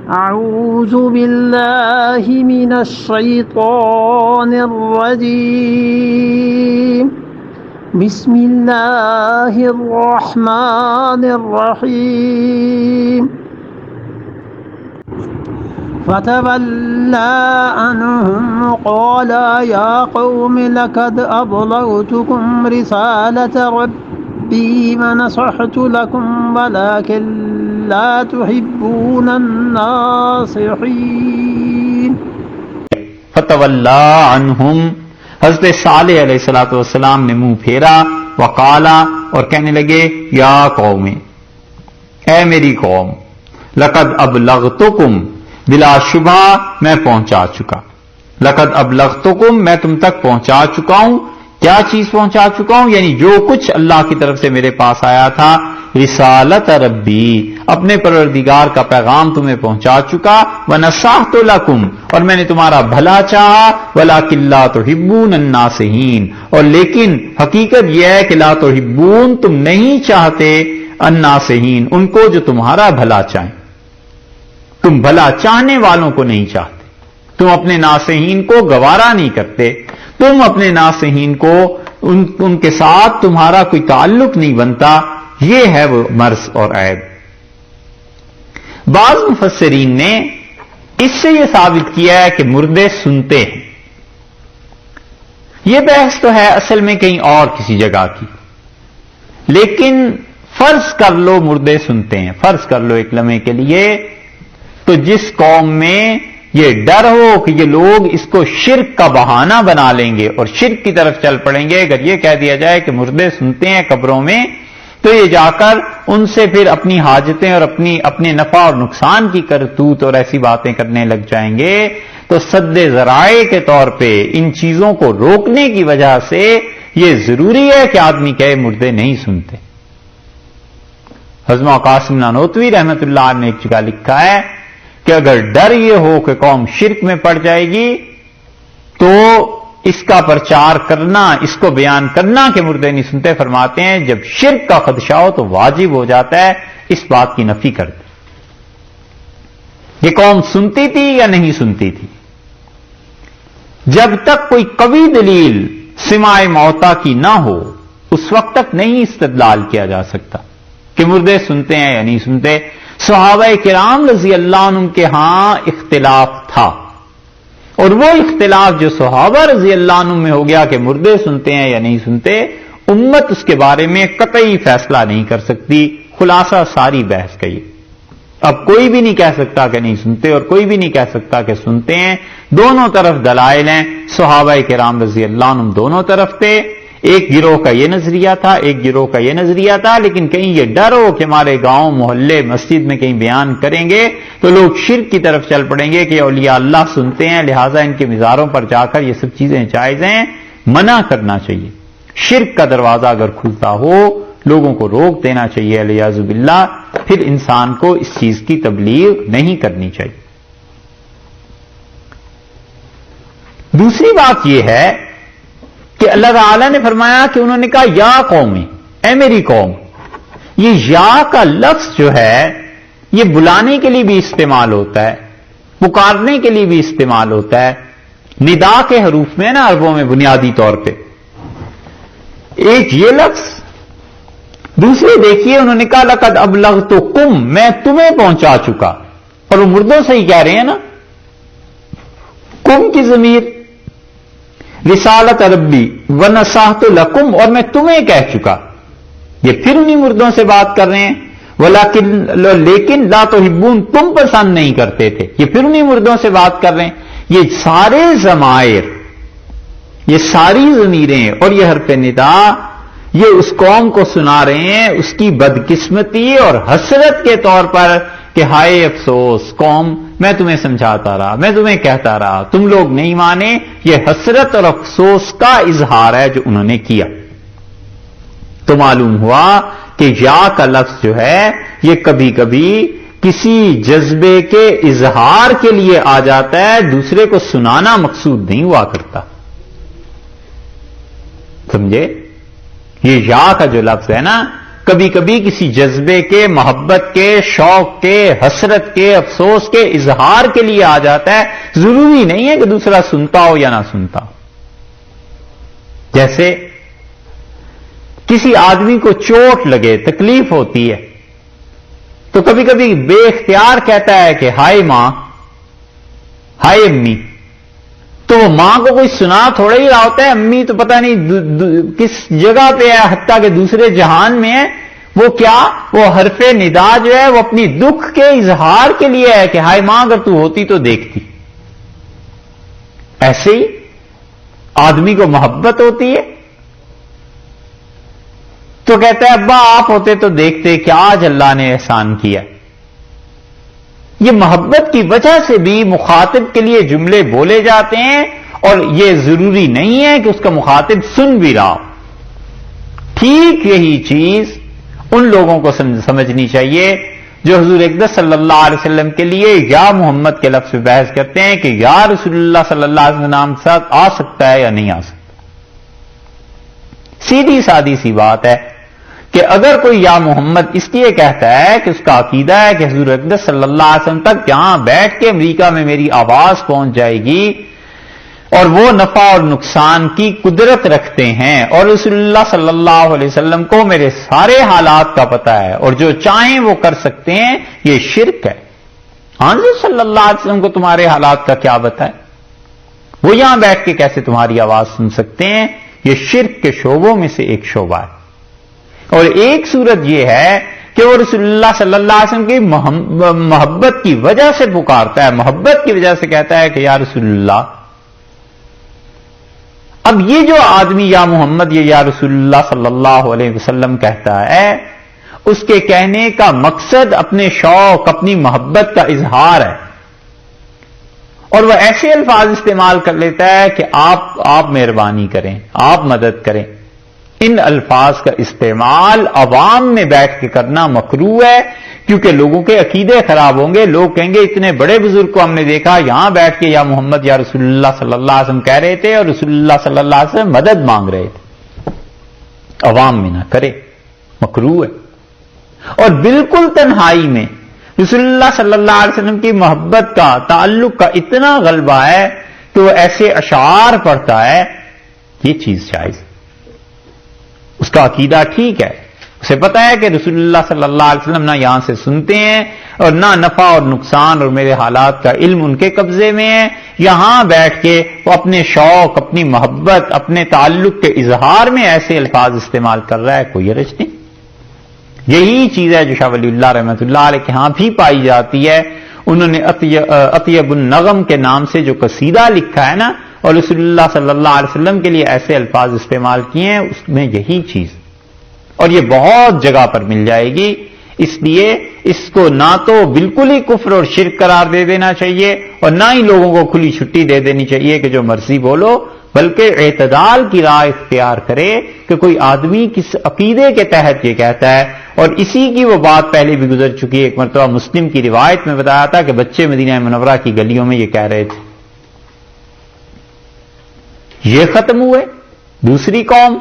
أعوذ بالله من الشيطان الرجيم بسم الله الرحمن الرحيم فتولى عنهم قال يا قوم لقد أبلغتكم رسالة ربي ونصحت لكم ولكن لا تحبون الناصحين فتولا عنہم، حضرت صالح علیہ الصلوۃ والسلام نے منہ پھیرا، وقالا، اور کہنے لگے، یا قوم، اے میری قوم، لقد ابلغتکم، بلا شبہ میں پہنچا چکا، لقد ابلغتکم، میں تم تک پہنچا چکا ہوں۔ کیا چیز پہنچا چکا ہوں؟ یعنی جو کچھ اللہ کی طرف سے میرے پاس آیا تھا، رسالت ربی، اپنے پروردگار کا پیغام تمہیں پہنچا چکا، ونصحت لکم، اور میں نے تمہارا بھلا چاہا، ولکن لا تحبون الناصحین، اور لیکن حقیقت یہ ہے کہ لا تحبون، تم نہیں چاہتے، الناصحین، ان کو جو تمہارا بھلا چاہیں، تم بھلا چاہنے والوں کو نہیں چاہتے، تم اپنے ناصحین کو گوارا نہیں کرتے، تم اپنے ناصحین کو ان کے ساتھ تمہارا کوئی تعلق نہیں بنتا، یہ ہے وہ مرض اور عیب۔ بعض مفسرین نے اس سے یہ ثابت کیا ہے کہ مردے سنتے ہیں۔ یہ بحث تو ہے اصل میں کہیں اور کسی جگہ کی، لیکن فرض کر لو مردے سنتے ہیں، فرض کر لو ایک لمحے کے لیے، تو جس قوم میں یہ ڈر ہو کہ یہ لوگ اس کو شرک کا بہانہ بنا لیں گے اور شرک کی طرف چل پڑیں گے، اگر یہ کہہ دیا جائے کہ مردے سنتے ہیں قبروں میں، تو یہ جا کر ان سے پھر اپنی حاجتیں اور اپنے نفع اور نقصان کی کرتوت اور ایسی باتیں کرنے لگ جائیں گے، تو سد ذرائع کے طور پہ ان چیزوں کو روکنے کی وجہ سے یہ ضروری ہے کہ آدمی کہے مردے نہیں سنتے۔ حضرت قاسم نانوتوی رحمۃ اللہ نے ایک جگہ لکھا ہے کہ اگر ڈر یہ ہو کہ قوم شرک میں پڑ جائے گی تو اس کا پرچار کرنا، اس کو بیان کرنا کہ مردے نہیں سنتے، فرماتے ہیں جب شرک کا خدشہ ہو تو واجب ہو جاتا ہے اس بات کی نفی کر دے۔ یہ قوم سنتی تھی یا نہیں سنتی تھی؟ جب تک کوئی قوی دلیل سماع موتا کی نہ ہو اس وقت تک نہیں استدلال کیا جا سکتا کہ مردے سنتے ہیں یا نہیں سنتے۔ صحابہ کرام رضی اللہ عنہم کے ہاں اختلاف تھا، اور وہ اختلاف جو صحابہ رضی اللہ عنہم میں ہو گیا کہ مردے سنتے ہیں یا نہیں سنتے، امت اس کے بارے میں قطعی فیصلہ نہیں کر سکتی۔ خلاصہ ساری بحث کا یہ، اب کوئی بھی نہیں کہہ سکتا کہ نہیں سنتے اور کوئی بھی نہیں کہہ سکتا کہ سنتے ہیں، دونوں طرف دلائل ہیں۔ صحابہ کرام رضی اللہ عنہم دونوں طرف تھے، ایک گروہ کا یہ نظریہ تھا، ایک گروہ کا یہ نظریہ تھا، لیکن کہیں یہ ڈر ہو کہ ہمارے گاؤں محلے مسجد میں کہیں بیان کریں گے تو لوگ شرک کی طرف چل پڑیں گے کہ اولیاء اللہ سنتے ہیں، لہٰذا ان کے مزاروں پر جا کر یہ سب چیزیں جائز ہیں، منع کرنا چاہیے۔ شرک کا دروازہ اگر کھلتا ہو لوگوں کو روک دینا چاہیے، الیاذ باللہ، پھر انسان کو اس چیز کی تبلیغ نہیں کرنی چاہیے۔ دوسری بات یہ ہے کہ اللہ تعالیٰ نے فرمایا کہ انہوں نے کہا یا قومی، اے میری قوم۔ یہ یا کا لفظ جو ہے یہ بلانے کے لیے بھی استعمال ہوتا ہے، پکارنے کے لیے بھی استعمال ہوتا ہے، ندا کے حروف میں نا عربوں میں بنیادی طور پہ ایک یہ لفظ، دوسرے دیکھیے انہوں نے کہا لقد ابلغتکم، میں تمہیں پہنچا چکا، اور وہ مردوں سے ہی کہہ رہے ہیں نا، کم کی ضمیر رسالت ربی ونصحت لکم، اور میں تمہیں کہہ چکا، یہ پھر انہی مردوں سے بات کر رہے ہیں، لیکن لا تحبون، تم پسند نہیں کرتے تھے، یہ پھر انہی مردوں سے بات کر رہے ہیں۔ یہ سارے ضمائر، یہ ساری ضمیریں اور یہ حرف ندا یہ اس قوم کو سنا رہے ہیں اس کی بدقسمتی اور حسرت کے طور پر کہ ہائے افسوس قوم، میں تمہیں سمجھاتا رہا، میں تمہیں کہتا رہا، تم لوگ نہیں مانے، یہ حسرت اور افسوس کا اظہار ہے جو انہوں نے کیا۔ تو معلوم ہوا کہ یا کا لفظ جو ہے یہ کبھی کبھی کسی جذبے کے اظہار کے لیے آ جاتا ہے، دوسرے کو سنانا مقصود نہیں ہوا کرتا، سمجھے؟ یہ یا کا جو لفظ ہے نا، کبھی کبھی کسی جذبے کے، محبت کے، شوق کے، حسرت کے، افسوس کے اظہار کے لیے آ جاتا ہے. ضروری نہیں ہے کہ دوسرا سنتا ہو یا نہ سنتا ہو. جیسے کسی آدمی کو چوٹ لگے، تکلیف ہوتی ہے، تو کبھی کبھی بے اختیار کہتا ہے کہ ہائے ماں، ہائے امی. تو وہ ماں کو کوئی سنا تھوڑا ہی رہا ہوتا ہے، امی تو پتہ نہیں کس جگہ پہ ہے، حتیٰ کہ دوسرے جہان میں ہے. وہ کیا، وہ حرف ندا جو ہے وہ اپنی دکھ کے اظہار کے لیے ہے کہ ہائے ماں اگر تو ہوتی تو دیکھتی. ایسے ہی آدمی کو محبت ہوتی ہے تو کہتا ہے ابا آپ ہوتے تو دیکھتے کہ آج اللہ نے احسان کیا. یہ محبت کی وجہ سے بھی مخاطب کے لیے جملے بولے جاتے ہیں، اور یہ ضروری نہیں ہے کہ اس کا مخاطب سن بھی رہا. ٹھیک یہی چیز ان لوگوں کو سمجھنی چاہیے جو حضور اقدس صلی اللہ علیہ وسلم کے لیے یا محمد کے لفظ پہ بحث کرتے ہیں کہ یا رسول اللہ صلی اللہ علیہ وسلم نام ساتھ آ سکتا ہے یا نہیں آ سکتا. سیدھی سادی سی بات ہے کہ اگر کوئی یا محمد اس لیے کہتا ہے کہ اس کا عقیدہ ہے کہ حضور اقدس صلی اللہ علیہ وسلم تک جہاں بیٹھ کے امریکہ میں میری آواز پہنچ جائے گی اور وہ نفع اور نقصان کی قدرت رکھتے ہیں، اور رسول اللہ صلی اللہ علیہ وسلم کو میرے سارے حالات کا پتہ ہے اور جو چاہیں وہ کر سکتے ہیں، یہ شرک ہے. حضرت صلی اللہ علیہ وسلم کو تمہارے حالات کا کیا پتہ ہے؟ وہ یہاں بیٹھ کے کیسے تمہاری آواز سن سکتے ہیں؟ یہ شرک کے شعبوں میں سے ایک شعبہ ہے. اور ایک صورت یہ ہے کہ وہ رسول اللہ صلی اللہ علیہ وسلم کی محبت کی وجہ سے پکارتا ہے، محبت کی وجہ سے کہتا ہے کہ یا رسول اللہ. اب یہ جو آدمی یا محمد یا رسول اللہ صلی اللہ علیہ وسلم کہتا ہے، اس کے کہنے کا مقصد اپنے شوق، اپنی محبت کا اظہار ہے، اور وہ ایسے الفاظ استعمال کر لیتا ہے کہ آپ مہربانی کریں، آپ مدد کریں. ان الفاظ کا استعمال عوام میں بیٹھ کے کرنا مکروہ ہے، کیونکہ لوگوں کے عقیدے خراب ہوں گے. لوگ کہیں گے اتنے بڑے بزرگ کو ہم نے دیکھا یہاں بیٹھ کے یا محمد یا رسول اللہ صلی اللہ علیہ وسلم کہہ رہے تھے اور رسول اللہ صلی اللہ علیہ وسلم مدد مانگ رہے تھے. عوام میں نہ کرے، مکروہ ہے. اور بالکل تنہائی میں رسول اللہ صلی اللہ علیہ وسلم کی محبت کا، تعلق کا اتنا غلبہ ہے کہ وہ ایسے اشعار پڑھتا ہے. یہ چیز جائز، اس کا عقیدہ ٹھیک ہے، اسے پتا ہے کہ رسول اللہ صلی اللہ علیہ وسلم نہ یہاں سے سنتے ہیں اور نہ نفع اور نقصان اور میرے حالات کا علم ان کے قبضے میں ہے. یہاں بیٹھ کے وہ اپنے شوق، اپنی محبت، اپنے تعلق کے اظہار میں ایسے الفاظ استعمال کر رہا ہے، کوئی حرج نہیں. یہی چیز ہے جو شاہ ولی اللہ رحمۃ اللہ علیہ کے ہاں بھی پائی جاتی ہے. انہوں نے اطیب النغم کے نام سے جو قصیدہ لکھا ہے نا، اور رسول اللہ صلی اللہ علیہ وسلم کے لیے ایسے الفاظ استعمال کیے ہیں، اس میں یہی چیز، اور یہ بہت جگہ پر مل جائے گی. اس لیے اس کو نہ تو بالکل ہی کفر اور شرک قرار دے دینا چاہیے اور نہ ہی لوگوں کو کھلی چھٹی دے دینی چاہیے کہ جو مرضی بولو، بلکہ اعتدال کی راہ اختیار کرے کہ کوئی آدمی کس عقیدے کے تحت یہ کہتا ہے. اور اسی کی وہ بات پہلے بھی گزر چکی ہے. ایک مرتبہ مسلم کی روایت میں بتایا تھا کہ بچے مدینہ منورہ کی گلیوں میں یہ کہہ رہے تھے. یہ ختم ہوئے، دوسری قوم